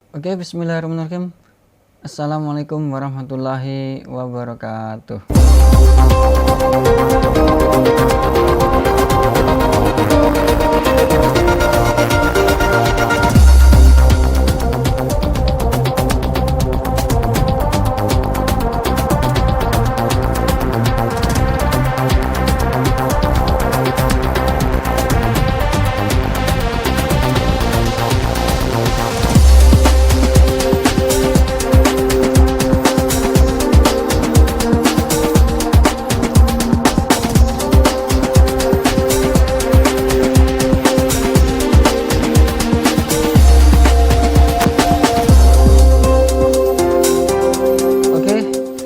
Oke, bismillahirrahmanirrahim. Assalamualaikum warahmatullahi wabarakatuh.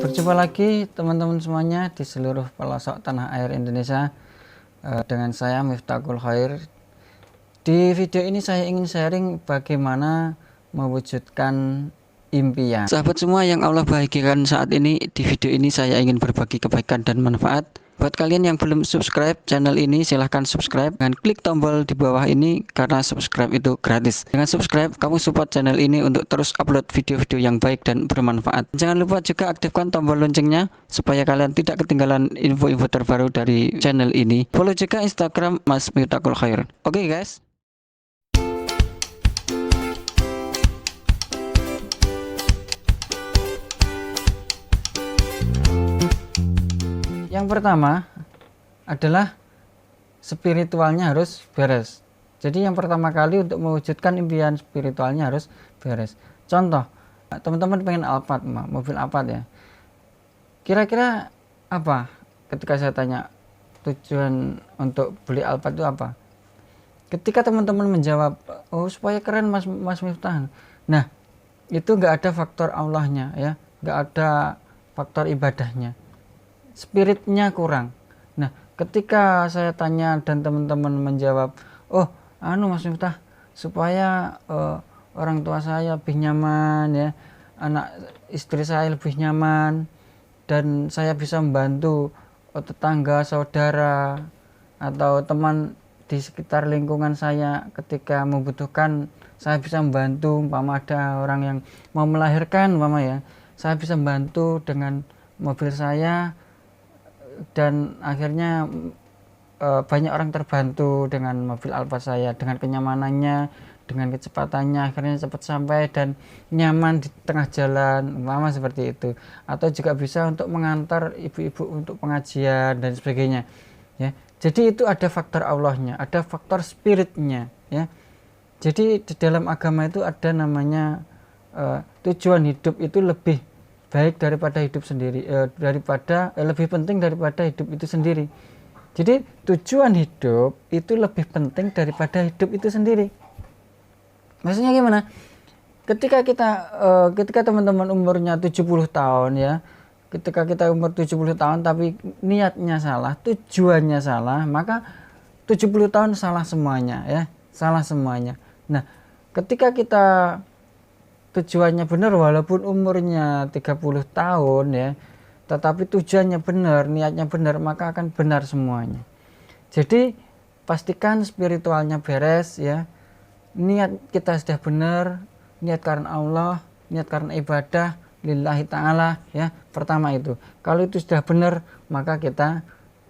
Berjumpa lagi teman-teman semuanya di seluruh pelosok tanah air Indonesia, dengan saya Miftahul Khair. Di video ini saya ingin sharing bagaimana mewujudkan impian. Sahabat semua yang Allah bahagiakan saat ini, di video ini saya ingin berbagi kebaikan dan manfaat. Buat kalian yang belum subscribe channel ini, silahkan subscribe dan klik tombol di bawah ini karena subscribe itu gratis. Dengan subscribe, kamu support channel ini untuk terus upload video-video yang baik dan bermanfaat. Jangan lupa juga aktifkan tombol loncengnya supaya kalian tidak ketinggalan info-info terbaru dari channel ini. Follow juga Instagram Mas Miftahul Khair. Oke guys. Yang pertama adalah spiritualnya harus beres. Jadi yang pertama kali untuk mewujudkan impian spiritualnya harus beres. Contoh, teman-teman pengen Alphard, mobil Alphard ya. Kira-kira apa? Ketika saya tanya tujuan untuk beli Alphard itu apa? Ketika teman-teman menjawab, oh supaya keren Mas Miftah. Nah, itu nggak ada faktor Allahnya ya, nggak ada faktor ibadahnya. Spiritnya kurang. Nah, ketika saya tanya dan teman-teman menjawab, oh Mas Miftah, supaya orang tua saya lebih nyaman ya, anak istri saya lebih nyaman, dan saya bisa membantu tetangga, saudara, atau teman di sekitar lingkungan saya ketika membutuhkan, saya bisa membantu. Umpama ada orang yang mau melahirkan, ya, saya bisa membantu dengan mobil saya, dan akhirnya banyak orang terbantu dengan mobil Alphard saya, dengan kenyamanannya, dengan kecepatannya, akhirnya cepat sampai dan nyaman di tengah jalan, seperti itu. Atau juga bisa untuk mengantar ibu-ibu untuk pengajian dan sebagainya ya. Jadi itu ada faktor Allahnya, ada faktor spiritnya ya. Jadi di dalam agama itu ada namanya tujuan hidup itu lebih baik daripada hidup sendiri, lebih penting daripada hidup itu sendiri. Jadi tujuan hidup itu lebih penting daripada hidup itu sendiri. Maksudnya gimana? Ketika teman-teman umurnya 70 tahun ya, ketika kita umur 70 tahun tapi niatnya salah, tujuannya salah, maka 70 tahun salah semuanya ya, salah semuanya. Nah, ketika kita tujuannya benar walaupun umurnya 30 tahun ya, tetapi tujuannya benar, niatnya benar, maka akan benar semuanya. Jadi pastikan spiritualnya beres ya, niat kita sudah benar, niat karena Allah, niat karena ibadah lillahi ta'ala ya. Pertama itu, kalau itu sudah benar, maka kita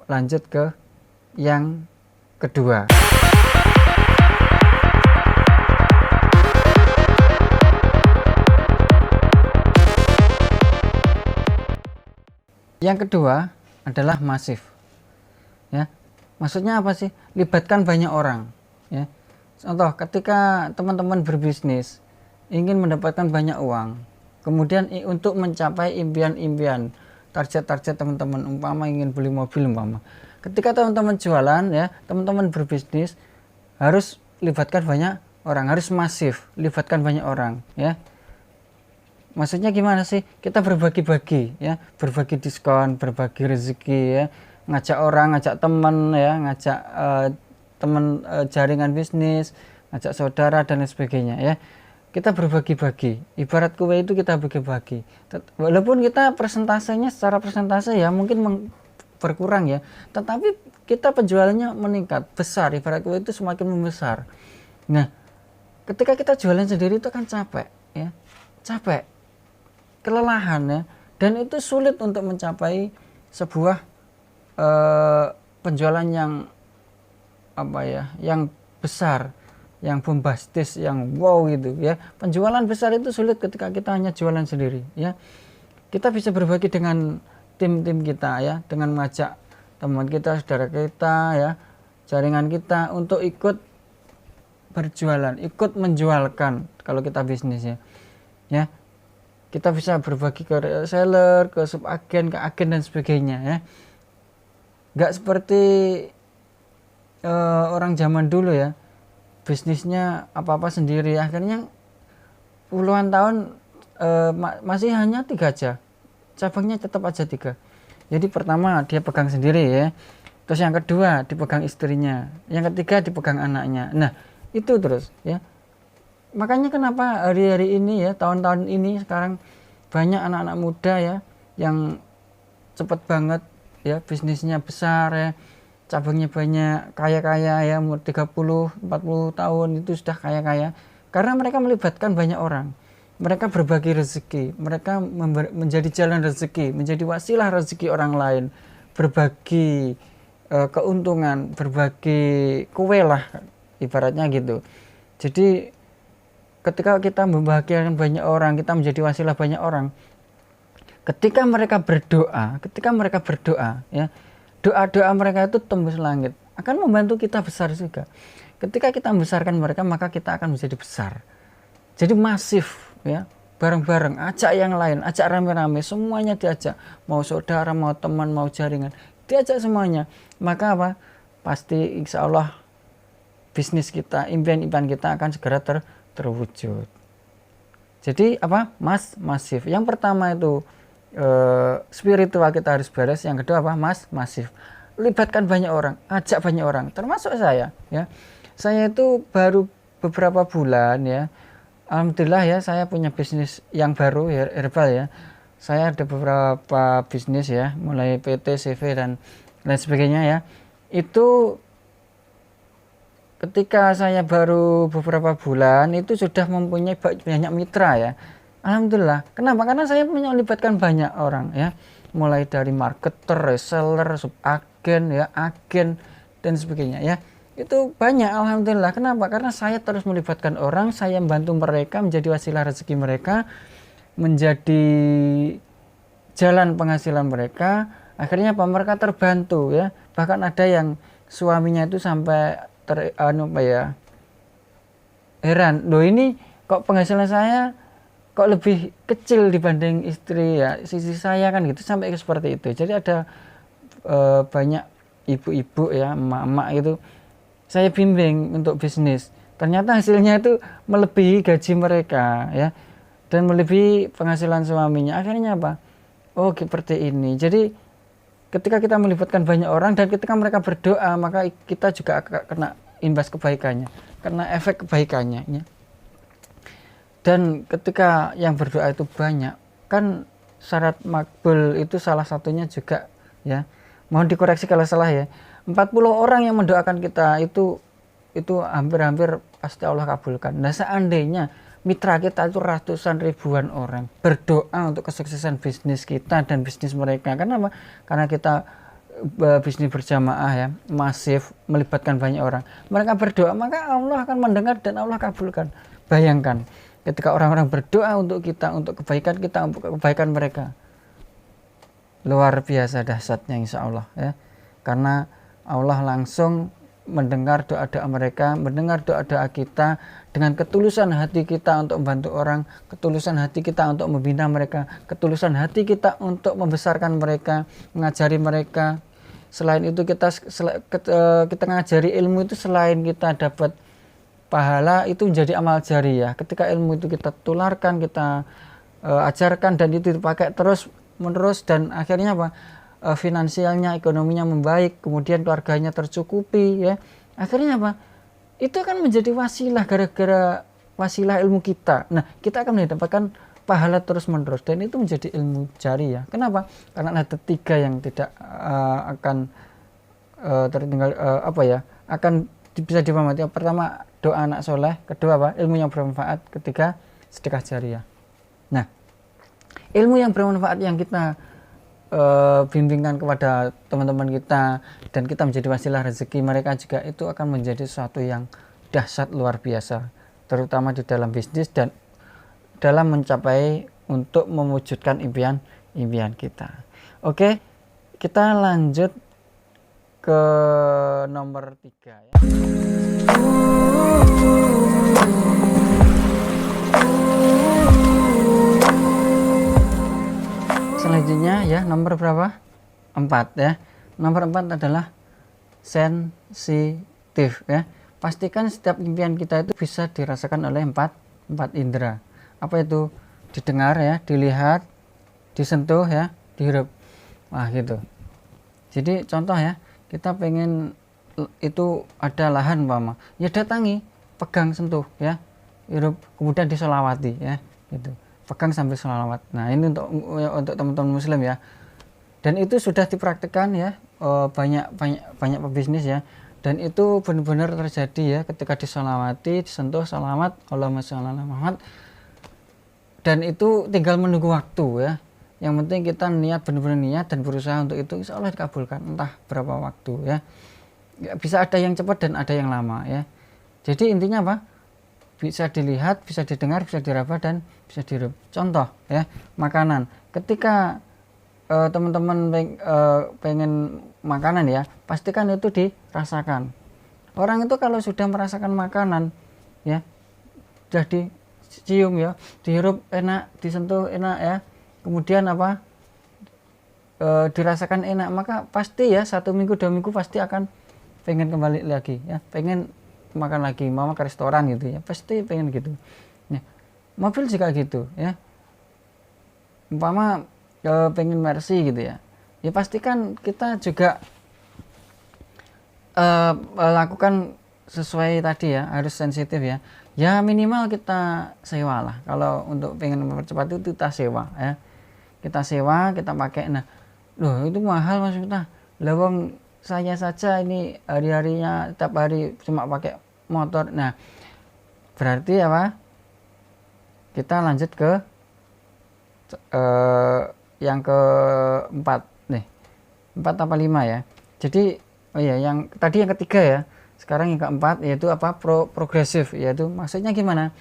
lanjut ke yang kedua. Yang kedua adalah masif ya. Maksudnya apa sih? Libatkan banyak orang ya. Contoh, ketika teman-teman berbisnis ingin mendapatkan banyak uang, kemudian untuk mencapai impian-impian, target-target teman-teman, umpama ingin beli mobil ketika teman-teman jualan ya, teman-teman berbisnis harus libatkan banyak orang, harus masif, libatkan banyak orang ya. Maksudnya gimana sih? Kita berbagi-bagi ya, berbagi diskon, berbagi rezeki ya, ngajak orang, ngajak teman ya, ngajak teman jaringan bisnis, ngajak saudara dan lain sebagainya ya. Kita berbagi-bagi, ibarat kue itu kita bagi-bagi. Walaupun kita persentasenya secara persentase ya mungkin berkurang ya, tetapi kita penjualannya meningkat besar, ibarat kue itu semakin membesar. Nah, ketika kita jualan sendiri itu kan capek ya, capek, kelelahan ya, dan itu sulit untuk mencapai sebuah penjualan yang yang besar, yang bombastis, yang wow gitu ya. Penjualan besar itu sulit ketika kita hanya jualan sendiri ya. Kita bisa berbagi dengan tim-tim kita ya, dengan mengajak teman kita, saudara kita ya, jaringan kita untuk ikut berjualan, ikut menjualkan kalau kita bisnis ya. Kita bisa berbagi ke reseller, ke subagen, ke agen dan sebagainya ya. Nggak seperti orang zaman dulu ya, bisnisnya apa-apa sendiri, akhirnya puluhan tahun masih hanya 3 aja, cabangnya tetap aja 3. Jadi pertama dia pegang sendiri ya, terus yang kedua dipegang istrinya, yang ketiga dipegang anaknya. Nah itu terus ya, makanya kenapa hari-hari ini ya, tahun-tahun ini sekarang banyak anak-anak muda ya yang cepet banget ya, bisnisnya besar ya, cabangnya banyak, kaya-kaya ya, umur 30-40 tahun itu sudah kaya-kaya, karena mereka melibatkan banyak orang, mereka berbagi rezeki, mereka menjadi jalan rezeki, menjadi wasilah rezeki orang lain, berbagi keuntungan, berbagi kue lah ibaratnya gitu. Jadi ketika kita membahagiakan banyak orang, kita menjadi wasilah banyak orang, ketika mereka berdoa ya, doa-doa mereka itu tembus langit, akan membantu kita besar juga. Ketika kita membesarkan mereka, maka kita akan menjadi besar. Jadi masif ya, bareng-bareng, ajak yang lain, ajak rame-rame, semuanya diajak, mau saudara, mau teman, mau jaringan, diajak semuanya. Maka apa? Pasti insya Allah bisnis kita, impian-impian kita akan segera terwujud. Jadi apa? Masif. Yang pertama itu spiritual kita harus beres. Yang kedua apa? Masif. Libatkan banyak orang, ajak banyak orang, termasuk saya ya. Saya itu baru beberapa bulan ya, alhamdulillah ya, saya punya bisnis yang baru ya, herbal ya. Saya ada beberapa bisnis ya, mulai PT, CV dan lain sebagainya ya. Itu ketika saya baru beberapa bulan itu sudah mempunyai banyak mitra ya. Alhamdulillah. Kenapa? Karena saya melibatkan banyak orang ya, mulai dari marketer, reseller, subagen ya, agen dan sebagainya ya. Itu banyak, alhamdulillah. Kenapa? Karena saya terus melibatkan orang, saya membantu mereka, menjadi wasilah rezeki mereka, menjadi jalan penghasilan mereka. Akhirnya apa? Mereka terbantu ya. Bahkan ada yang suaminya itu sampai heran, loh ini kok penghasilan saya kok lebih kecil dibanding istri ya, sisi saya kan gitu, sampai seperti itu. Jadi ada banyak ibu-ibu ya, emak-emak itu saya bimbing untuk bisnis, ternyata hasilnya itu melebihi gaji mereka ya, dan melebihi penghasilan suaminya. Akhirnya apa? Oh seperti ini. Jadi ketika kita melibatkan banyak orang dan ketika mereka berdoa, maka kita juga akan kena imbas kebaikannya, kena efek kebaikannya ya. Dan ketika yang berdoa itu banyak, kan syarat makbul itu salah satunya juga ya, mohon dikoreksi kalau salah ya, 40 orang yang mendoakan kita itu hampir-hampir pasti Allah kabulkan. Nah seandainya mitra kita itu ratusan ribuan orang berdoa untuk kesuksesan bisnis kita dan bisnis mereka, karena apa? Karena kita bisnis berjamaah ya, masif, melibatkan banyak orang, mereka berdoa, maka Allah akan mendengar dan Allah kabulkan. Bayangkan ketika orang-orang berdoa untuk kita, untuk kebaikan kita, untuk kebaikan mereka, luar biasa dahsyatnya insya Allah ya, karena Allah langsung mendengar doa-doa mereka, mendengar doa-doa kita, dengan ketulusan hati kita untuk membantu orang, ketulusan hati kita untuk membina mereka, ketulusan hati kita untuk membesarkan mereka, mengajari mereka. Selain itu kita ngajari ilmu itu, selain kita dapat pahala, itu menjadi amal jariyah. Ketika ilmu itu kita tularkan, kita ajarkan, dan itu dipakai terus menerus, dan akhirnya apa? Finansialnya, ekonominya membaik, kemudian keluarganya tercukupi ya. Akhirnya apa? Itu kan menjadi wasilah, gara-gara wasilah ilmu kita. Nah, kita akan mendapatkan pahala terus menerus, dan itu menjadi ilmu jariyah. Kenapa? Karena ada 3 yang tidak akan tertinggal akan bisa dipahami. Pertama, doa anak soleh, kedua apa? Ilmu yang bermanfaat, ketiga sedekah jariah. Nah, ilmu yang bermanfaat yang kita bimbingkan kepada teman-teman kita dan kita menjadi wasilah rezeki mereka juga, itu akan menjadi sesuatu yang dahsyat luar biasa, terutama di dalam bisnis dan dalam mencapai untuk mewujudkan impian kita. Oke, kita lanjut ke nomor 3 ya. Selanjutnya ya, nomor berapa? 4 ya. Nomor 4 adalah sensitif ya. Pastikan setiap impian kita itu bisa dirasakan oleh empat indera. Apa itu? Didengar ya, dilihat, disentuh ya, dihirup. Wah gitu. Jadi contoh ya, kita pengen itu ada lahan umpama, ya datangi, pegang, sentuh ya, hirup, kemudian disolawati ya gitu. Pegang sambil sholawat. Nah ini untuk teman-teman muslim ya, dan itu sudah dipraktikkan ya, banyak pebisnis ya, dan itu benar-benar terjadi ya, ketika disolawati, disentuh, sholawat, Allahumma sholli ala Muhammad, dan itu tinggal menunggu waktu ya. Yang penting kita niat, benar-benar niat dan berusaha untuk itu, insya Allah dikabulkan, entah berapa waktu ya. Bisa ada yang cepat dan ada yang lama ya. Jadi intinya apa? Bisa dilihat, bisa didengar, bisa diraba, dan bisa dihirup. Contoh ya, makanan. Ketika teman-teman pengen makanan ya, pastikan itu dirasakan. Orang itu kalau sudah merasakan makanan ya, sudah dicium ya, dihirup enak, disentuh enak ya, kemudian apa, dirasakan enak, maka pasti ya 1 minggu 2 minggu pasti akan pengen kembali lagi ya, pengen makan lagi, mau ke restoran gitu ya, pasti pengen gitu ya. Mobil juga gitu ya, umpama pengen Mercy gitu ya, ya pastikan kita juga lakukan sesuai tadi ya, harus sensitif ya. Ya minimal kita sewa lah, kalau untuk pengen mempercepat itu kita sewa ya, kita sewa, kita pakai. Nah loh itu mahal Mas Miftah, lawang saya saja ini hari-harinya tiap hari cuma pakai motor. Nah berarti apa, kita lanjut ke yang keempat nih, 4 apa 5 ya. Jadi oh ya, yang tadi yang ketiga ya, sekarang yang keempat yaitu apa, progresif, yaitu maksudnya gimana,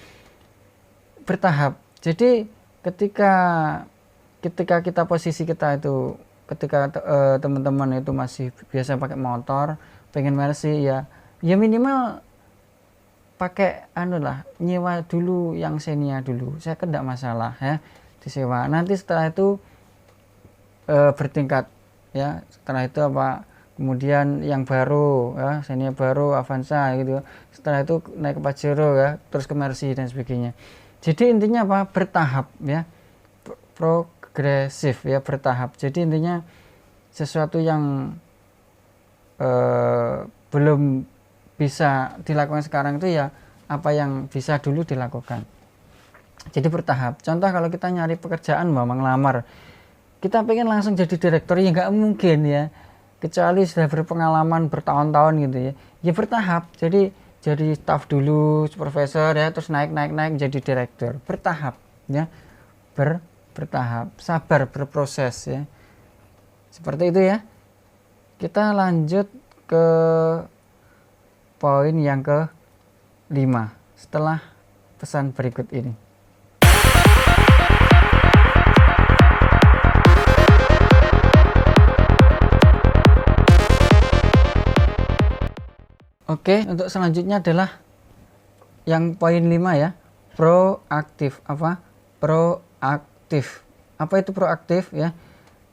bertahap. Jadi ketika kita posisi kita itu, ketika teman-teman itu masih biasa pakai motor, pengen Mercy ya, ya minimal pakai nyewa dulu yang Xenia dulu, saya kan enggak masalah ya, disewa. Nanti setelah itu bertingkat ya, setelah itu apa, kemudian yang baru ya, Xenia baru, Avanza gitu, setelah itu naik ke Pajero ya, terus ke Mercy dan sebagainya. Jadi intinya apa, bertahap ya, progresif ya, bertahap. Jadi intinya sesuatu yang belum bisa dilakukan sekarang itu ya, apa yang bisa dulu dilakukan. Jadi bertahap. Contoh kalau kita nyari pekerjaan, ngelamar, kita pengen langsung jadi direktur ya nggak mungkin ya, kecuali sudah berpengalaman bertahun-tahun gitu ya. Ya bertahap. Jadi staff dulu, supervisor ya, terus naik jadi direktur. Bertahap ya, bertahap, sabar, berproses ya, seperti itu ya. Kita lanjut ke poin yang ke-5 setelah pesan berikut ini. Oke, untuk selanjutnya adalah yang poin 5 ya, proaktif. Apa? Proaktif. Apa itu proaktif ya?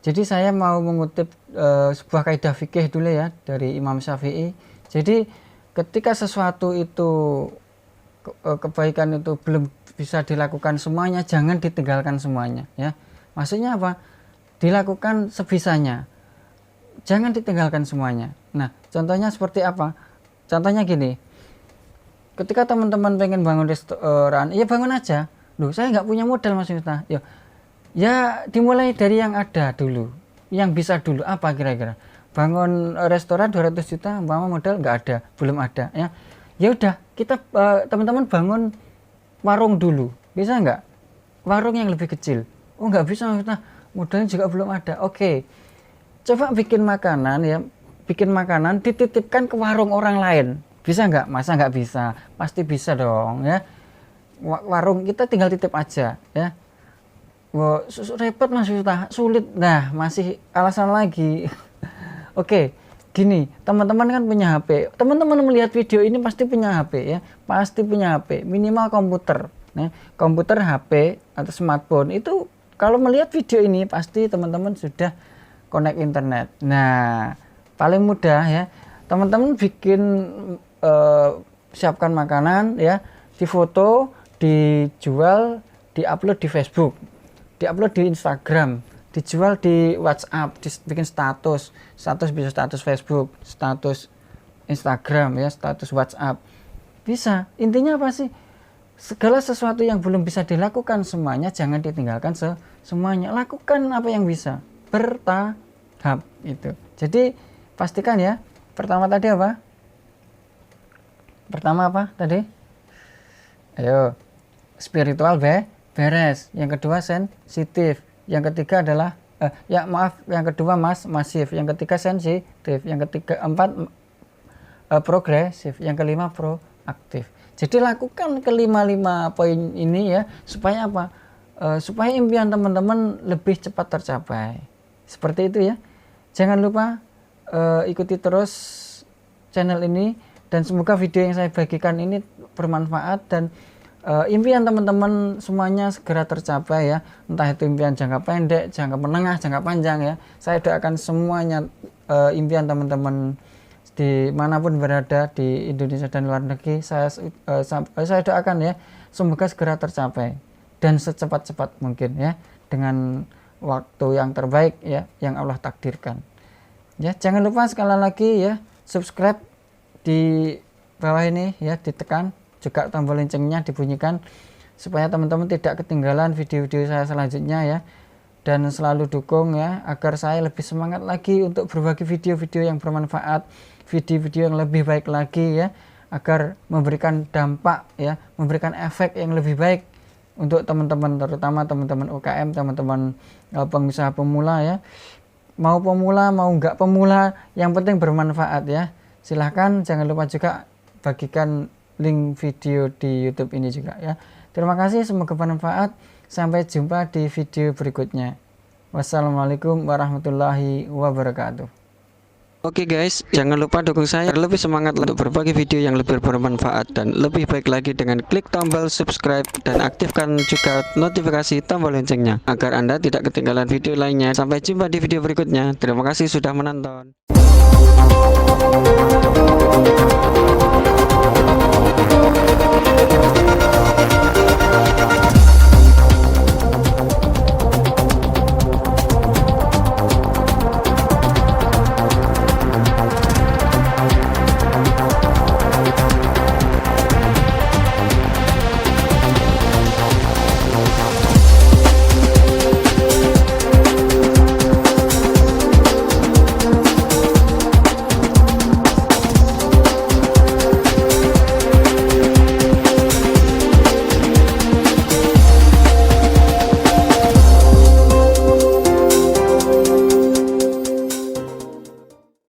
Jadi saya mau mengutip sebuah kaidah fikih dulu ya, dari Imam Syafi'i. Jadi ketika sesuatu itu kebaikan itu belum bisa dilakukan semuanya, jangan ditinggalkan semuanya ya. Maksudnya apa? Dilakukan sebisanya, jangan ditinggalkan semuanya. Nah contohnya seperti apa? Contohnya gini, ketika teman-teman pengen bangun restoran, ya bangun aja. Loh saya nggak punya modal Mas Miftah. Ya dimulai dari yang ada dulu, yang bisa dulu. Apa kira-kira? Bangun restoran 200 juta, umpama modal nggak ada, belum ada ya. Ya udah, kita teman-teman bangun warung dulu Bisa nggak? Warung yang lebih kecil. Oh nggak bisa, nah, modalnya juga belum ada. Oke, coba bikin makanan ya, bikin makanan dititipkan ke warung orang lain. Bisa nggak? Masa nggak bisa? Pasti bisa dong ya. Warung kita tinggal titip aja ya. Wah, repot Mas Yuta, sulit. Nah, masih alasan lagi. Oke, gini, teman-teman kan punya HP. Teman-teman melihat video ini pasti punya HP ya, pasti punya HP, minimal komputer. Nah, komputer, HP atau smartphone itu kalau melihat video ini pasti teman-teman sudah connect internet. Nah, paling mudah ya, teman-teman bikin siapkan makanan ya, difoto, dijual, diupload di Facebook, diupload di Instagram, dijual di WhatsApp, bikin status bisa status Facebook, status Instagram ya, status WhatsApp. Bisa. Intinya apa sih? Segala sesuatu yang belum bisa dilakukan semuanya jangan ditinggalkan semuanya. Lakukan apa yang bisa. Bertahap itu. Jadi pastikan ya. Pertama tadi apa? Pertama apa tadi? Ayo. Spiritual beres. Yang kedua sensitif. Yang ketiga adalah yang kedua masif. Yang ketiga sensitif. Yang ketiga progresif. Yang kelima proaktif. Jadi lakukan kelima poin ini ya, supaya apa? Supaya impian teman-teman lebih cepat tercapai. Seperti itu ya. Jangan lupa ikuti terus channel ini, dan semoga video yang saya bagikan ini bermanfaat dan impian teman-teman semuanya segera tercapai ya, entah itu impian jangka pendek, jangka menengah, jangka panjang ya. Saya doakan semuanya impian teman-teman dimanapun berada di Indonesia dan luar negeri, saya doakan ya, semoga segera tercapai dan secepat-cepat mungkin ya, dengan waktu yang terbaik ya, yang Allah takdirkan ya. Jangan lupa sekali lagi ya, subscribe di bawah ini ya, ditekan juga tombol loncengnya dibunyikan supaya teman-teman tidak ketinggalan video-video saya selanjutnya ya, dan selalu dukung ya agar saya lebih semangat lagi untuk berbagi video-video yang bermanfaat, video-video yang lebih baik lagi ya, agar memberikan dampak ya, memberikan efek yang lebih baik untuk teman-teman, terutama teman-teman UKM, teman-teman pengusaha pemula ya. Mau pemula mau enggak pemula, yang penting bermanfaat ya. Silahkan, jangan lupa juga bagikan link video di YouTube ini juga ya. Terima kasih, semoga bermanfaat. Sampai jumpa di video berikutnya. Wassalamualaikum warahmatullahi wabarakatuh. Oke guys, jangan lupa dukung saya agar lebih semangat untuk berbagi video yang lebih bermanfaat dan lebih baik lagi dengan klik tombol subscribe dan aktifkan juga notifikasi tombol loncengnya agar Anda tidak ketinggalan video lainnya. Sampai jumpa di video berikutnya. Terima kasih sudah menonton.